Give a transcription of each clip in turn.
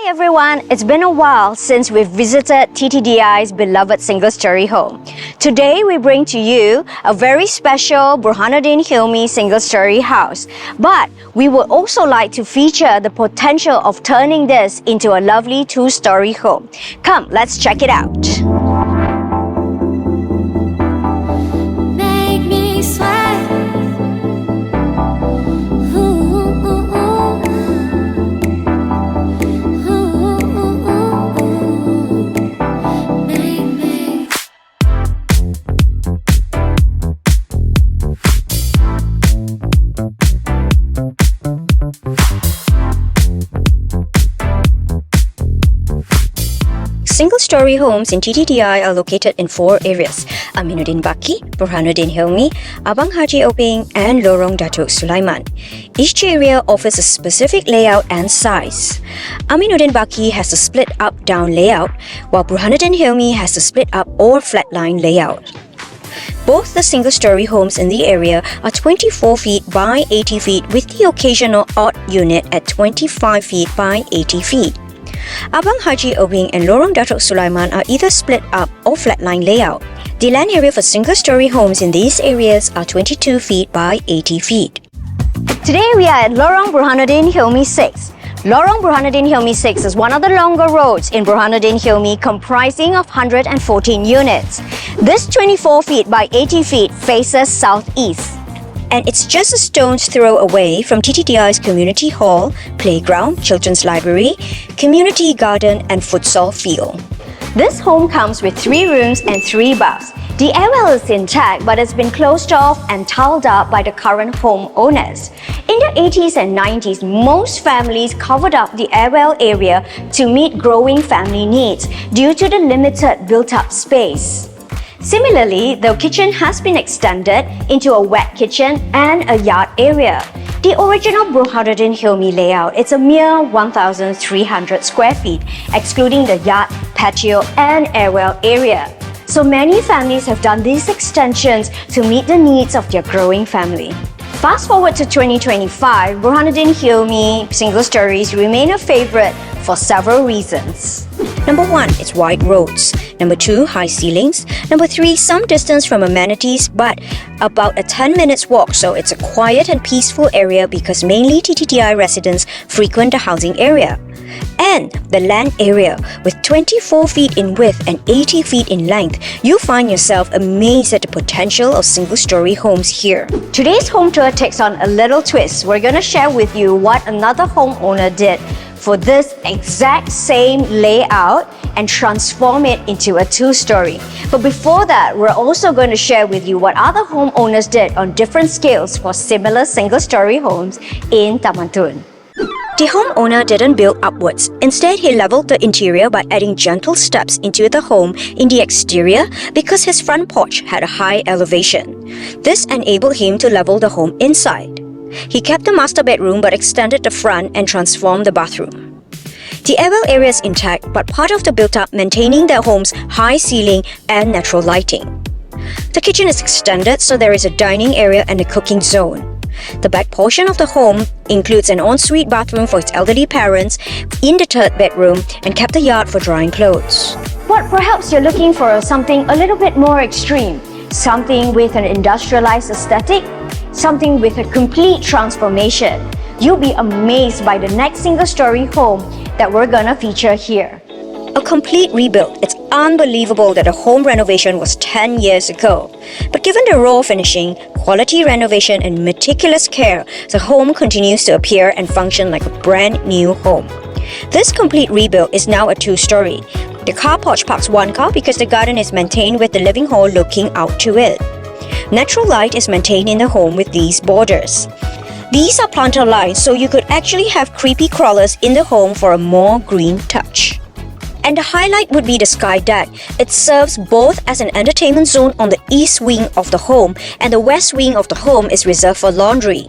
Hi everyone, it's been a while since we've visited TTDI's beloved single-story home. Today we bring to you a very special Burhanuddin Helmi single-story house. But we would also like to feature the potential of turning this into a lovely two-story home. Come, let's check it out. Make me sweat. Single-story homes in TTDI are located in 4 areas: Aminuddin Baki, Burhanuddin Helmi, Abang Haji Openg, and Lorong Datuk Sulaiman. Each area offers a specific layout and size. Aminuddin Baki has a split-up down layout, while Burhanuddin Helmi has a split-up or flatline layout. Both the single-story homes in the area are 24 feet by 80 feet with the occasional odd unit at 25 feet by 80 feet. Abang Haji Openg and Lorong Datuk Sulaiman are either split up or flatline layout. The land area for single-story homes in these areas are 22 feet by 80 feet. Today we are at Lorong Burhanuddin Helmi 6. Lorong Burhanuddin Helmi 6 is one of the longer roads in Burhanuddin Helmi, comprising of 114 units. This 24 feet by 80 feet faces southeast, and it's just a stone's throw away from TTDI's community hall, playground, children's library, community garden, and futsal field. This home comes with 3 rooms and 3 baths. The airwell is intact, but it's been closed off and tiled up by the current homeowners. In the 80s and 90s, most families covered up the airwell area to meet growing family needs due to the limited built-up space. Similarly, the kitchen has been extended into a wet kitchen and a yard area. The original Burhanuddin Helmi layout is a mere 1,300 square feet, excluding the yard, patio, and airwell area. So many families have done these extensions to meet the needs of their growing family. Fast forward to 2025, Burhanuddin Helmi single stories remain a favorite for several reasons. Number 1, it's wide roads. Number 2, high ceilings. Number 3, some distance from amenities, but about a 10 minutes walk, so it's a quiet and peaceful area because mainly TTDI residents frequent the housing area. And the land area, with 24 feet in width and 80 feet in length, you find yourself amazed at the potential of single-story homes here. Today's home tour takes on a little twist. We're going to share with you what another homeowner did for this exact same layout and transform it into a 2-story. But before that, we're also going to share with you what other homeowners did on different scales for similar single-story homes in Taman Tun. The homeowner didn't build upwards. Instead, he leveled the interior by adding gentle steps into the home in the exterior because his front porch had a high elevation. This enabled him to level the home inside. He kept the master bedroom but extended the front and transformed the bathroom. The airwell area is intact, but part of the built-up, maintaining the home's high ceiling and natural lighting. The kitchen is extended, so there is a dining area and a cooking zone. The back portion of the home includes an ensuite bathroom for its elderly parents in the 3rd bedroom and kept the yard for drying clothes. But perhaps you're looking for something a little bit more extreme, something with an industrialized aesthetic, something with a complete transformation. You'll be amazed by the next single-story home that we're gonna feature here. A complete rebuild. It's unbelievable that a home renovation was 10 years ago. But given the raw finishing, quality renovation, and meticulous care, the home continues to appear and function like a brand new home. This complete rebuild is now a 2-story. The car porch parks 1 car because the garden is maintained with the living hall looking out to it. Natural light is maintained in the home with these borders. These are planter lines, so you could actually have creepy crawlers in the home for a more green touch. And the highlight would be the sky deck. It serves both as an entertainment zone on the east wing of the home, and the west wing of the home is reserved for laundry.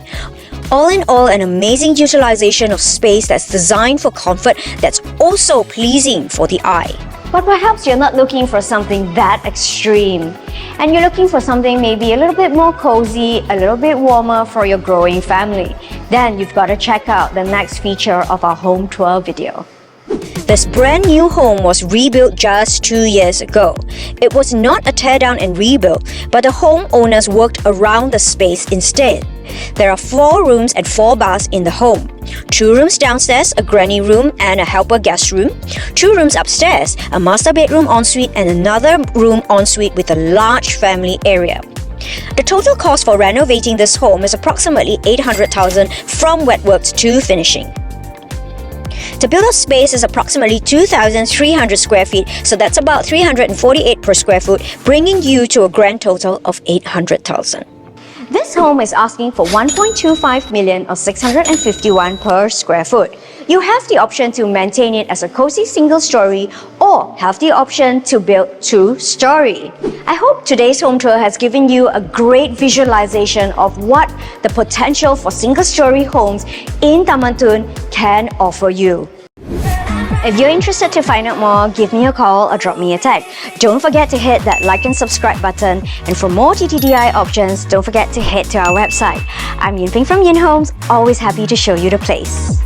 All in all, an amazing utilization of space that's designed for comfort that's also pleasing for the eye. But perhaps you're not looking for something that extreme, and you're looking for something maybe a little bit more cozy, a little bit warmer for your growing family. Then you've got to check out the next feature of our home tour video. This brand new home was rebuilt just 2 years ago. It was not a tear down and rebuild, but the homeowners worked around the space instead. There are 4 rooms and 4 baths in the home. 2 rooms downstairs, a granny room and a helper guest room. 2 rooms upstairs, a master bedroom ensuite and another room ensuite with a large family area. The total cost for renovating this home is approximately $800,000 from wet works to finishing. The built-up space is approximately 2,300 square feet, so that's about 348 per square foot, bringing you to a grand total of $800,000. This home is asking for $1.25 million or $651 per square foot. You have the option to maintain it as a cozy single story or have the option to build 2-story. I hope today's home tour has given you a great visualization of what the potential for single story homes in Taman Tun can offer you. If you're interested to find out more, give me a call or drop me a text. Don't forget to hit that like and subscribe button. And for more TTDI options, don't forget to head to our website. I'm Yin Peng from Yin Homes, always happy to show you the place.